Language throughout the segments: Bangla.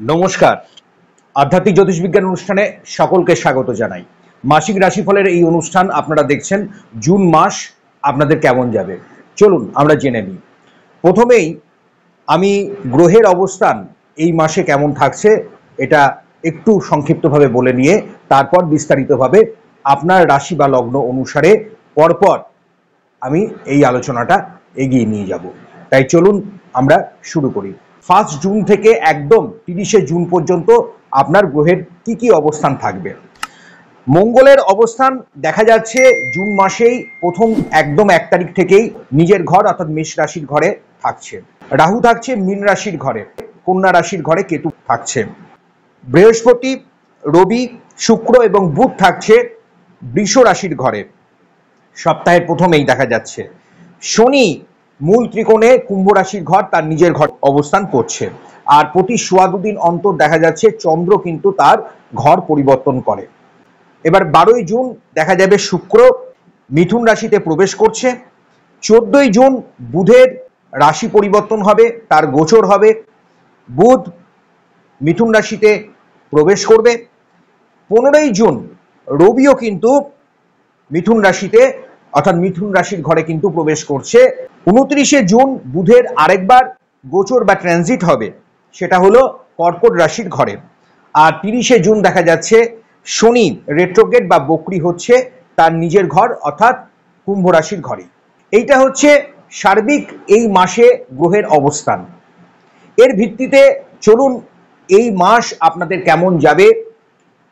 নমস্কার। আধ্যাত্মিক জ্যোতিষবিজ্ঞান অনুষ্ঠানে সকলকে স্বাগত জানাই। মাসিক রাশিফলের এই অনুষ্ঠান আপনারা দেখছেন। জুন মাস আপনাদের কেমন যাবে চলুন আমরা জেনে নিই। প্রথমেই আমি গ্রহের অবস্থান এই মাসে কেমন থাকছে এটা একটু সংক্ষিপ্তভাবে বলে নিয়ে তারপর বিস্তারিতভাবে আপনার রাশি বা লগ্ন অনুসারে পরপর আমি এই আলোচনাটা এগিয়ে নিয়ে যাব। তাই চলুন আমরা শুরু করি। 1 জুন থেকে একদম 30 জুন পর্যন্ত আপনার গ্রহের কি কি অবস্থান থাকবে। মঙ্গলের অবস্থান দেখা যাচ্ছে জুন মাসেই প্রথম একদম 1 তারিখ থেকেই নিজের ঘর অর্থাৎ মেষ রাশির ঘরে থাকছে। রাহু থাকছে মীন রাশির ঘরে, কন্যা রাশির ঘরে কেতু থাকছে। বৃহস্পতি, রবি, শুক্র এবং বুধ থাকছে বৃষ রাশির ঘরে, সপ্তাহের প্রথমেই দেখা যাচ্ছে। শনি মূল ত্রিকোণে কুম্ভ রাশির ঘর তার নিজের ঘর অবস্থান করছে। আর প্রতি সোয়া দুদিন অন্তর দেখা যাচ্ছে চন্দ্র কিন্তু তার ঘর পরিবর্তন করে। এবার 12ই জুন দেখা যাবে শুক্র মিথুন রাশিতে প্রবেশ করছে। 14ই জুন বুধের রাশি পরিবর্তন হবে, তার গোচর হবে। বুধ মিথুন রাশিতে প্রবেশ করবে। 15ই জুন রবিও কিন্তু মিথুন রাশিতে অর্থাৎ মিথুন রাশির ঘরে কিন্তু প্রবেশ করছে। 29শে জুন বুধের আরেকবার গোচর বা ট্রানজিট হবে, সেটা হলো কর্কট রাশির ঘরে। আর 30শে জুন দেখা যাচ্ছে শনি রেট্রোগ্রেড বা বক্রি হচ্ছে তার নিজের ঘর অর্থাৎ কুম্ভ রাশির ঘরে। এইটা হচ্ছে সার্বিক এই মাসে গ্রহের অবস্থান। এর ভিত্তিতে চলুন এই মাস আপনাদের কেমন যাবে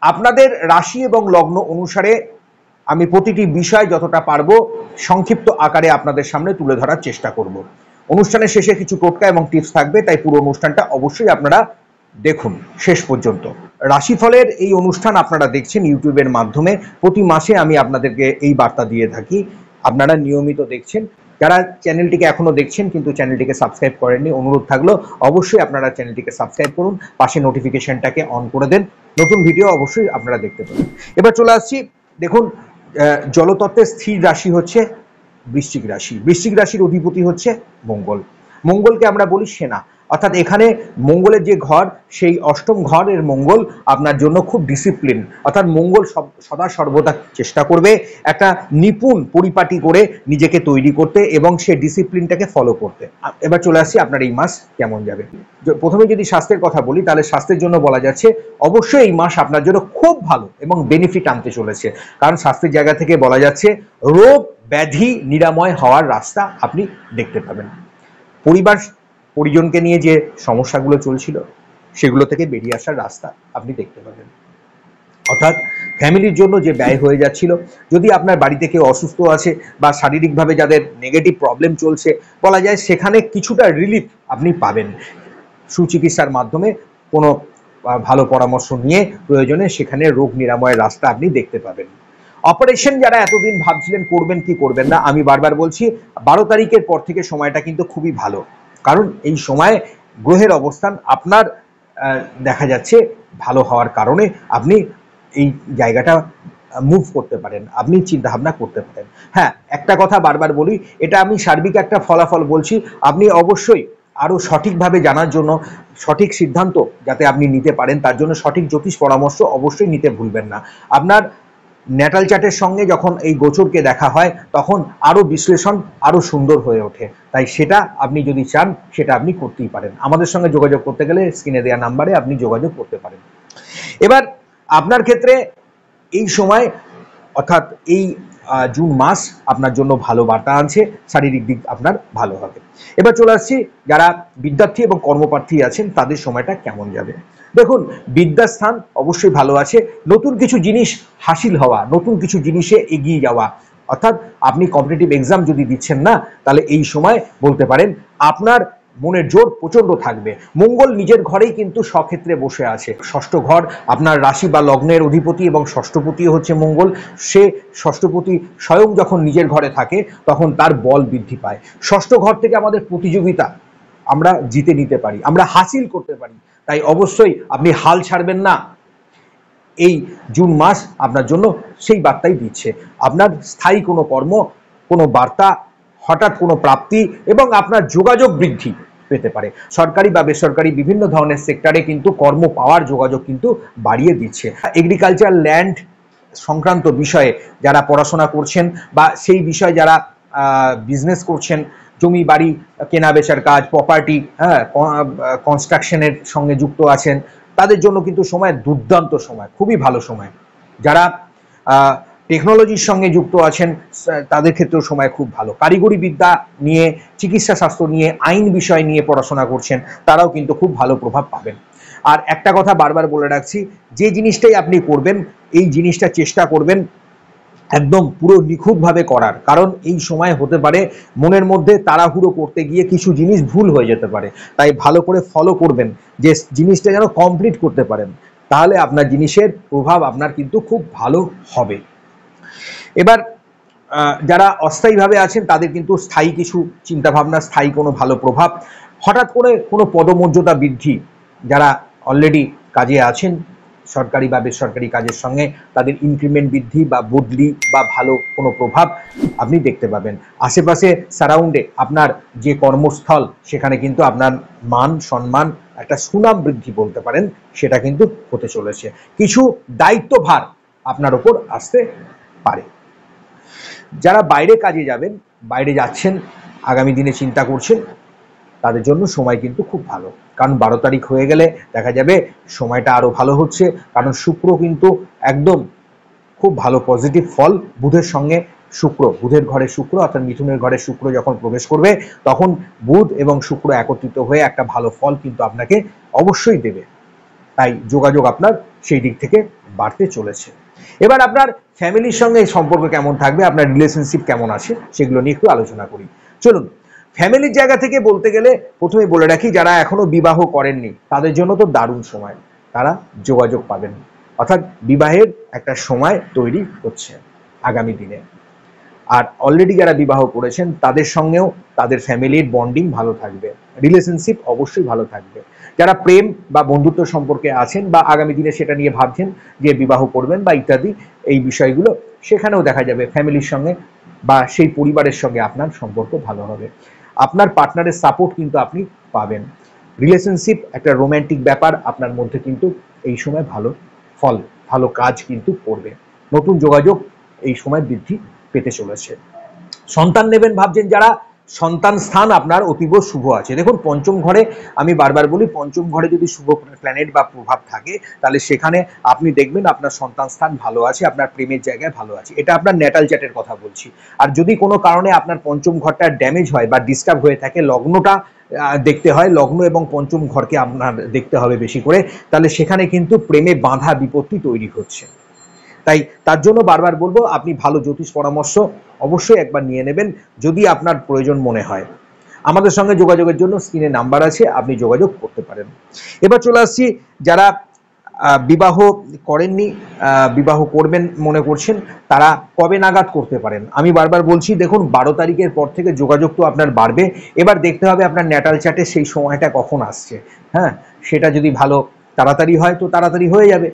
আপনাদের রাশি এবং লগ্ন অনুসারে আমি প্রতিটি বিষয় যতটা পারবো সংক্ষিপ্ত আকারে আপনাদের সামনে তুলে ধরার চেষ্টা করব। অনুষ্ঠানের শেষে কিছু টোটকা এবং টিপস থাকবে, তাই পুরো অনুষ্ঠানটা অবশ্যই আপনারা দেখুন শেষ পর্যন্ত। রাশিফলের এই অনুষ্ঠান আপনারা দেখছেন ইউটিউবের মাধ্যমে। প্রতি মাসে আমি আপনাদেরকে এই বার্তা দিয়ে থাকি, আপনারা নিয়মিত দেখছেন। যারা চ্যানেলটিকে এখনো দেখছেন কিন্তু চ্যানেলটিকে সাবস্ক্রাইব করেননি, অনুরোধ থাকলো অবশ্যই আপনারা চ্যানেলটিকে সাবস্ক্রাইব করুন, পাশে নোটিফিকেশনটাকে অন করে দেন, নতুন ভিডিও অবশ্যই আপনারা দেখতে পাবেন। এবার চলে আসছি, দেখুন জলতত্ত্বের স্থির রাশি হচ্ছে বৃশ্চিক রাশি। বৃশ্চিক রাশির অধিপতি হচ্ছে মঙ্গল। মঙ্গলকে আমরা বলি সেনা, অর্থাৎ এখানে মঙ্গলের যে ঘর সেই অষ্টম ঘরের মঙ্গল আপনার জন্য খুব ডিসিপ্লিন, অর্থাৎ মঙ্গল সদা সর্বদা চেষ্টা করবে একটা নিপুণ পরিপাটি করে নিজেকে তৈরি করতে এবং সে ডিসিপ্লিনটাকে ফলো করতে। এবার চলে আসছি আপনার এই মাস কেমন যাবে। প্রথমে যদি স্বাস্থ্যের কথা বলি তাহলে স্বাস্থ্যের জন্য বলা যাচ্ছে অবশ্যই এই মাস আপনার জন্য খুব ভালো এবং বেনিফিট আনতে চলেছে, কারণ স্বাস্থ্যের জায়গা থেকে বলা যাচ্ছে রোগ ব্যাধি নিরাময় হওয়ার রাস্তা আপনি দেখতে পাবেন। পরিবার পরিজনকে নিয়ে যে সমস্যাগুলো চলছিল সেগুলো থেকে বেরিয়ে আসার রাস্তা আপনি দেখতে পাবেন। অর্থাৎ ফ্যামিলির জন্য যে ব্যয় হয়ে যাচ্ছিল, যদি আপনার বাড়িতে কেউ অসুস্থ আছে বা শারীরিকভাবে যাদের নেগেটিভ প্রবলেম চলছে বলা যায় সেখানে কিছুটা রিলিফ আপনি পাবেন। সুচিকিৎসার মাধ্যমে কোনো ভালো পরামর্শ নিয়ে প্রয়োজনে সেখানে রোগ নিরাময়ের রাস্তা আপনি দেখতে পাবেন। অপারেশন যারা এতদিন ভাবছিলেন করবেন কি করবেন না, আমি বারবার বলছি 12 তারিখের পর থেকে সময়টা কিন্তু খুবই ভালো, কারণ এই সময় গ্রহের অবস্থান আপনার দেখা যাচ্ছে ভালো হওয়ার কারণে আপনি এই জায়গাটা মুভ করতে পারেন, আপনি চিন্তা ভাবনা করতে পারেন। হ্যাঁ, একটা কথা বারবার বলি, এটা আমি সার্বিক একটা ফলাফল বলছি, আপনি অবশ্যই আরো সঠিকভাবে জানার জন্য সঠিক সিদ্ধান্ত যাতে আপনি নিতে পারেন তার জন্য সঠিক জ্যোতিষ পরামর্শ অবশ্যই নিতে ভুলবেন না। আপনার ন্যাটাল চার্টের সঙ্গে যখন এই গোচরকে দেখা হয় তখন আরো বিশ্লেষণ আরো সুন্দর হয়ে ওঠে, তাই সেটা আপনি যদি চান সেটা আপনি করতেই পারেন। আমাদের সঙ্গে যোগাযোগ করতে গেলে স্ক্রিনে দেওয়া নাম্বারে আপনি যোগাযোগ করতে পারেন। এবার আপনার ক্ষেত্রে এই সময় অর্থাৎ এই জুন মাস আপনার জন্য ভালো বার্তা আনছে, শারীরিক দিক আপনার ভালো হবে। এবার চলে আসছি যারা বিদ্যার্থী এবং কর্মপ্রার্থী আছেন তাদের সময়টা কেমন যাবে। দেখুন, বিদ্যাস্থান অবশ্যই ভালো আছে, নতুন কিছু জিনিস হাসিল হওয়া, নতুন কিছু জিনিসে এগিয়ে যাওয়া, অর্থাৎ আপনি কম্পিটিটিভ এক্সাম যদি দিচ্ছেন না তাহলে এই সময় বলতে পারেন আপনার মনের জোর প্রচন্ড থাকবে। মঙ্গল নিজের ঘরেই কিন্তু স্বক্ষেত্রে বসে আছে। ষষ্ঠ ঘর আপনার রাশি বা লগ্নের অধিপতি এবং ষষ্ঠপতিও হচ্ছে মঙ্গল। সে ষষ্ঠপতি স্বয়ং যখন নিজের ঘরে থাকে তখন তার বল বৃদ্ধি পায়। ষষ্ঠ ঘর থেকে আমাদের প্রতিযোগিতা আমরা জিতে নিতে পারি, আমরা হাসিল করতে পারি, তাই অবশ্যই আপনি হাল ছাড়বেন না। এই জুন মাস আপনার জন্য সেই বার্তাই দিচ্ছে। আপনার স্থায়ী কোনো কর্ম, কোনো বার্তা, হঠাৎ কোনো প্রাপ্তি এবং আপনার যোগাযোগ বৃদ্ধি পেতে পারে। সরকারি বা বেসরকারি বিভিন্ন ধরনের সেক্টরে কিন্তু কর্ম পাওয়ার যোগাযোগ কিন্তু বাড়িয়ে দিচ্ছে। এগ্রিকালচার ল্যান্ড সংক্রান্ত বিষয়ে যারা পড়াশোনা করছেন বা সেই বিষয়ে যারা বিজনেস করছেন, জমি বাড়ি কেনা বেচার কাজ, প্রপার্টি, হ্যাঁ, কনস্ট্রাকশনের সঙ্গে যুক্ত আছেন, তাদের জন্য কিন্তু সময় দুর্দান্ত সময়, খুবই ভালো সময়। যারা টেকনোলজির সঙ্গে যুক্ত আছেন তাদের ক্ষেত্রেও সময় খুব ভালো। কারিগরি বিদ্যা নিয়ে, চিকিৎসা শাস্ত্র নিয়ে, আইন বিষয় নিয়ে পড়াশোনা করছেন, তারাও কিন্তু খুব ভালো প্রভাব পাবেন। আর একটা কথা বারবার বলে রাখছি, যে জিনিসটাই আপনি করবেন এই জিনিসটা চেষ্টা করবেন একদম পুরো নিখুঁতভাবে করার, কারণ এই সময় হতে পারে মনের মধ্যে তাড়াহুড়ো করতে গিয়ে কিছু জিনিস ভুল হয়ে যেতে পারে। তাই ভালো করে ফলো করবেন যে জিনিসটা যেন কমপ্লিট করতে পারেন, তাহলে আপনার জিনিসের প্রভাব আপনার কিন্তু খুব ভালো হবে। এবার যারা অস্থায়ীভাবে আছেন তাদের কিন্তু স্থায়ী কিছু চিন্তাভাবনা, স্থায়ী কোনো ভালো প্রভাব, হঠাৎ করে কোনো পদমর্যাদা বৃদ্ধি, যারা অলরেডি কাজে আছেন সরকারি বা বেসরকারি কাজের সঙ্গে, তাদের ইনক্রিমেন্ট বৃদ্ধি বা বদলি বা ভালো কোনো প্রভাব আপনি দেখতে পাবেন। আশেপাশে সারাউন্ডে আপনার যে কর্মস্থল, সেখানে কিন্তু আপনার মান সম্মান, একটা সুনাম বৃদ্ধি বলতে পারেন, সেটা কিন্তু হতে চলেছে। কিছু দায়িত্বভার আপনার ওপর আসতে পারে। যারা বাইরে কাজে যাবেন, বাইরে যাচ্ছেন, আগামী দিনে চিন্তা করছেন, তাদের জন্য সময় কিন্তু খুব ভালো। কারণ 12 তারিখ হয়ে গেলে দেখা যাবে সময়টা আরো ভালো হচ্ছে, কারণ শুক্র কিন্তু একদম খুব ভালো পজিটিভ ফল। বুধের সঙ্গে শুক্র, বুধের ঘরে শুক্র অর্থাৎ মিথুনের ঘরে শুক্র যখন প্রবেশ করবে, তখন বুধ এবং শুক্র একত্রিত হয়ে একটা ভালো ফল কিন্তু আপনাকে অবশ্যই দেবে। তাই যোগাযোগ আপনার সেই দিক থেকে বাড়তে চলেছে। এবার আপনার ফ্যামিলির সঙ্গে সম্পর্ক কেমন থাকবে, আপনার রিলেশনশিপ কেমন আছে, সেগুলো নিয়ে একটু আলোচনা করি। চলুন, ফ্যামিলির জায়গা থেকে বলতে গেলে প্রথমে বলে রাখি, যারা এখনো বিবাহ করেননি তাদের জন্য তো দারুণ সময়, তারা যোগাযোগ পাবেন, অর্থাৎ বিবাহের একটা সময় তৈরি হচ্ছে আগামী দিনে। আর অলরেডি যারা বিবাহ করেছেন তাদের সঙ্গেও তাদের ফ্যামিলির বন্ডিং ভালো থাকবে, রিলেশনশিপ অবশ্যই ভালো থাকবে। যারা প্রেম বা বন্ধুত্ব সম্পর্কে আছেন বা আগামী দিনে সেটা নিয়ে ভাবছেন যে বিবাহ করবেন বা ইত্যাদি এই বিষয়গুলো, সেখানেও দেখা যাবে ফ্যামিলির সঙ্গে বা সেই পরিবারের সঙ্গে আপনার সম্পর্ক ভালো হবে। আপনার পার্টনারের সাপোর্ট কিন্তু আপনি পাবেন। রিলেশনশিপ একটা রোম্যান্টিক ব্যাপার, আপনার মধ্যে কিন্তু এই সময় ভালো ফল, ভালো কাজ কিন্তু করবে। নতুন যোগাযোগ এই সময় বৃদ্ধি পেতে চলেছে। সন্তান নেবেন ভাবছেন যারা, সন্তান স্থান আপনার অতীব শুভ আছে। দেখুন, পঞ্চম ঘরে, আমি বারবার বলি, পঞ্চম ঘরে যদি শুভ প্ল্যানেট বা প্রভাব থাকে, তাহলে সেখানে আপনি দেখবেন আপনার সন্তান স্থান ভালো আছে, আপনার প্রেমের জায়গায় ভালো আছে। এটা আপনার ন্যাটাল চ্যাটের কথা বলছি। আর যদি কোনো কারণে আপনার পঞ্চম ঘরটা ড্যামেজ হয় বা ডিস্টার্ব হয়ে থাকে, লগ্নটা দেখতে হয়, লগ্ন এবং পঞ্চম ঘরকে আপনার দেখতে হবে বেশি করে, তাহলে সেখানে কিন্তু প্রেমে বাধা বিপত্তি তৈরি হচ্ছে। তাই তার জন্য বারবার বলবো, আপনি ভালো জ্যোতিষ পরামর্শ অবশ্যই একবার নিয়ে নেবেন যদি আপনার প্রয়োজন মনে হয়। আমাদের সঙ্গে যোগাযোগের জন্য স্ক্রিনে নাম্বার আছে, আপনি যোগাযোগ করতে পারেন। এবার চলে আসছি, যারা বিবাহ করেননি, বিবাহ করবেন মনে করছেন, তারা কবে নাগাদ করতে পারেন। আমি বারবার বলছি, দেখুন 12 তারিখের পর থেকে যোগাযোগ তো আপনার বাড়বে। এবার দেখতে হবে আপনার ন্যাটাল চার্টে সেই সময়টা কখন আসছে। হ্যাঁ, সেটা যদি ভালো তাড়াতাড়ি হয় তো তাড়াতাড়ি হয়ে যাবে।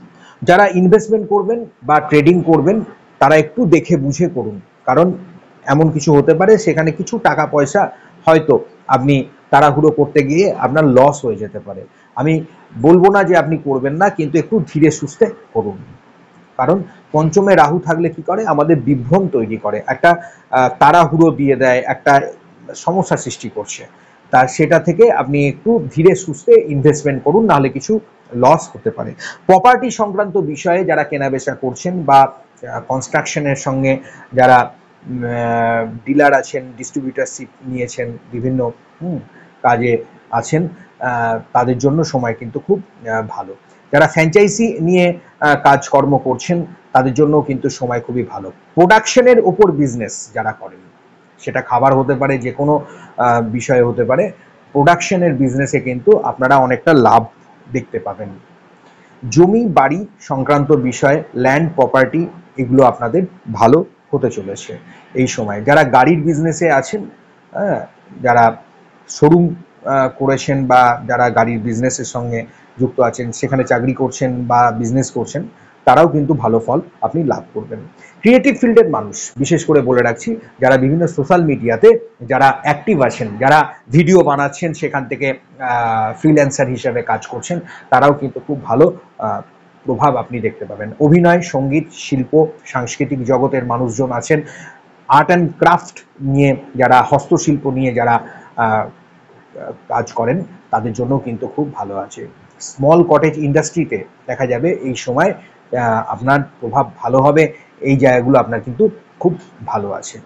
যারা ইনভেস্টমেন্ট করবেন বা ট্রেডিং করবেন, তারা একটু দেখে বুঝে করুন, কারণ এমন কিছু হতে পারে সেখানে কিছু টাকা পয়সা হয়তো আপনি তাড়াহুড়ো করতে গিয়ে আপনার লস হয়ে যেতে পারে। আমি বলবো না যে আপনি করবেন না, কিন্তু একটু ধীরে সুস্থে করুন। কারণ পঞ্চমে রাহু থাকলে কি করে, আমাদের বিভ্রম তৈরি করে, একটা তাড়াহুড়ো দিয়ে দেয়, একটা সমস্যা সৃষ্টি করছে। তা সেটা থেকে আপনি একটু ধীরে সুস্থে ইনভেস্টমেন্ট করুন, নাহলে কিছু লস হতে পারে। প্রপার্টি সংক্রান্ত বিষয়ে যারা কেনাবেচা করছেন বা কনস্ট্রাকশনের সঙ্গে যারা ডিলার আছেন, ডিস্ট্রিবিউটারশিপ নিয়েছেন, বিভিন্ন কাজে আছেন, তাদের জন্য সময় কিন্তু খুব ভালো। যারা ফ্র্যাঞ্চাইজি নিয়ে কাজকর্ম করছেন, তাদের জন্য কিন্তু সময় খুবই ভালো। প্রোডাকশনের ওপর বিজনেস যারা করেন, সেটা খাবার হতে পারে, যে কোনো বিষয়ে হতে পারে, প্রোডাকশনের বিজনেসে কিন্তু আপনারা অনেকটা লাভ দেখতে পাবেন। জমি বাড়ি সংক্রান্ত বিষয়ে, ল্যান্ড প্রপার্টি, এগুলো আপনাদের ভালো হতে চলেছে এই সময়। যারা গাড়ির বিজনেসে আছেন, যারা শোরুম করেছেন বা যারা গাড়ির বিজনেসের সঙ্গে যুক্ত আছেন, সেখানে চাকরি করছেন বা বিজনেস করছেন, তারাও কিন্তু ভালো ফল আপনি লাভ করবেন। ক্রিয়েটিভ ফিল্ডের মানুষ, বিশেষ করে বলে রাখছি, যারা বিভিন্ন সোশ্যাল মিডিয়াতে যারা অ্যাক্টিভ আছেন, যারা ভিডিও বানাচ্ছেন, সেখান থেকে ফ্রিল্যান্সার হিসেবে কাজ করছেন, তারাও কিন্তু খুব ভালো প্রভাব আপনি দেখতে পাবেন। অভিনয়, সঙ্গীত, শিল্প, সাংস্কৃতিক জগতের মানুষজন আছেন, আর্ট অ্যান্ড ক্রাফট নিয়ে যারা, হস্তশিল্প নিয়ে যারা কাজ করেন, তাদের জন্য কিন্তু খুব ভালো আছে। স্মল কটেজ ইন্ডাস্ট্রিতে দেখা যাবে এই সময় আপনার প্রভাব ভালো হবে, এই জায়গাগুলো আপনার কিন্তু খুব ভালো আছে।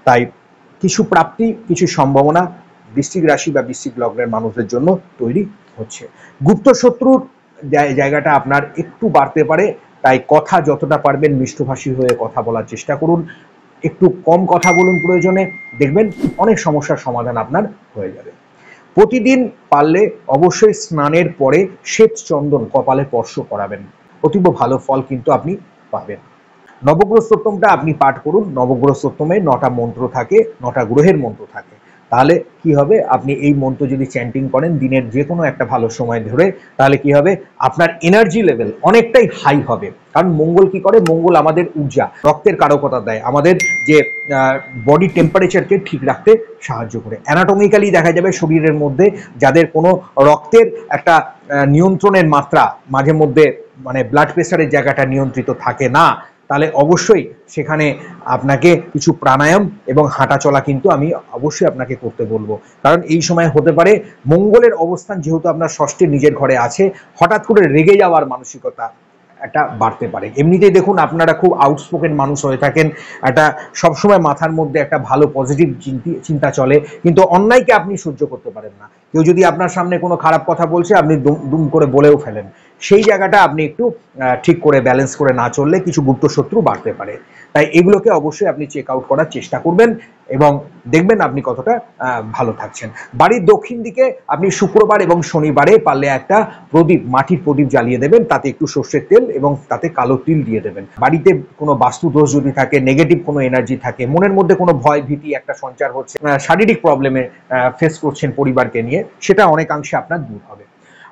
তাই কিছু প্রাপ্তি, কিছু সম্ভাবনা বৃশ্চিক রাশি বা বৃশ্চিক লগ্নের মানুষদের জন্য তৈরি হচ্ছে। গুপ্ত শত্রুর জায়গাটা আপনার একটু বাড়তে পারে, তাই কথা যতটা পারবেন মিষ্টভাষী হয়ে কথা বলার চেষ্টা করুন, একটু কম কথা বলুন প্রয়োজনে, দেখবেন অনেক সমস্যার সমাধান আপনার হয়ে যাবে। প্রতিদিন পারলে অবশ্যই স্নানের পরে শ্বেত চন্দন কপালে স্পর্শ করাবেন, অতীব ভালো ফল কিন্তু আপনি পাবেন। নবগ্রহ স্তোত্রমটা আপনি পাঠ করুন। নবগ্রহ স্তোত্রমে 9টা মন্ত্র থাকে, 9টা গ্রহের মন্ত্র থাকে। তাহলে কি হবে, আপনি এই মন্ত্র যদি চ্যান্টিং করেন দিনের যে কোনো একটা ভালো সময় ধরে, তাহলে কি হবে, আপনার এনার্জি লেভেল অনেকটাই হাই হবে। কারণ মঙ্গল কি করে, মঙ্গল আমাদের ঊর্জা, রক্তের কারকতা দেয়, আমাদের যে বডি টেম্পারেচারকে ঠিক রাখতে সাহায্য করে। অ্যানাটমিক্যালি দেখা যাবে শরীরের মধ্যে যাদের কোনো রক্তের একটা নিয়ন্ত্রণের মাত্রা মাঝে মধ্যে, মানে ব্লাড প্রেশারের জায়গাটা নিয়ন্ত্রিত থাকে না, তাহলে অবশ্যই সেখানে আপনাকে কিছু প্রাণায়াম এবং হাঁটা চলা কিন্তু আমি অবশ্যই আপনাকে করতে বলবো। কারণ এই সময় হতে পারে মঙ্গলের অবস্থান যেহেতু আপনার ষষ্ঠে নিজের ঘরে আছে, হঠাৎ করে রেগে যাওয়ার মানসিকতা একটা বাড়তে পারে। এমনিতেই দেখুন আপনারা খুব আউটস্পোকেন মানুষ হয়ে থাকেন, একটা সবসময় মাথার মধ্যে একটা ভালো পজিটিভ চিন্তা চলে, কিন্তু অন্যায়কে আপনি সহ্য করতে পারেন না। কেউ যদি আপনার সামনে কোনো খারাপ কথা বলছে, আপনি দুম করে বলেও ফেলেন। সেই জায়গাটা আপনি একটু ঠিক করে ব্যালেন্স করে না চললে কিছু গুপ্ত শত্রু বাড়তে পারে। তাই এগুলোকে অবশ্যই আপনি চেক আউট করার চেষ্টা করবেন এবং দেখবেন আপনি কতটা ভালো থাকছেন। বাড়ির দক্ষিণ দিকে আপনি শুক্রবার এবং শনিবারে পারলে একটা প্রদীপ, মাটির প্রদীপ জ্বালিয়ে দেবেন, তাতে একটু সর্ষের তেল এবং তাতে কালো তিল দিয়ে দেবেন। বাড়িতে কোনো বাস্তু দোষ যদি থাকে, নেগেটিভ কোনো এনার্জি থাকে, মনের মধ্যে কোনো ভয় ভীতি একটা সঞ্চার হচ্ছে, শারীরিক প্রবলেমে ফেস করছেন পরিবারকে নিয়ে, সেটা অনেকাংশে আপনার দূর হবে।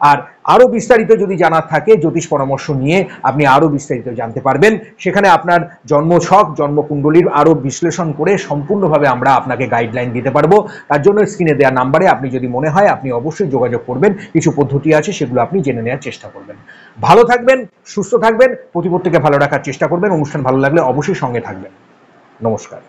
আর আরো বিস্তারিত যদি জানার থাকে, জ্যোতিষ পরামর্শ নিয়ে আপনি আরো বিস্তারিত জানতে পারবেন। সেখানে আপনার জন্মছক, জন্মকুণ্ডলীর আরো বিশ্লেষণ করে সম্পূর্ণভাবে আমরা আপনাকে গাইডলাইন দিতে পারবো। তার জন্য স্ক্রিনে দেওয়া নাম্বারে আপনি যদি মনে হয়, আপনি অবশ্যই যোগাযোগ করবেন। কিছু পদ্ধতি আছে, সেগুলো আপনি জেনে নেওয়ার চেষ্টা করবেন। ভালো থাকবেন, সুস্থ থাকবেন, প্রতিপত্তিকে ভালো রাখার চেষ্টা করবেন। অনুষ্ঠান ভালো লাগলে অবশ্যই সঙ্গে থাকবেন। নমস্কার।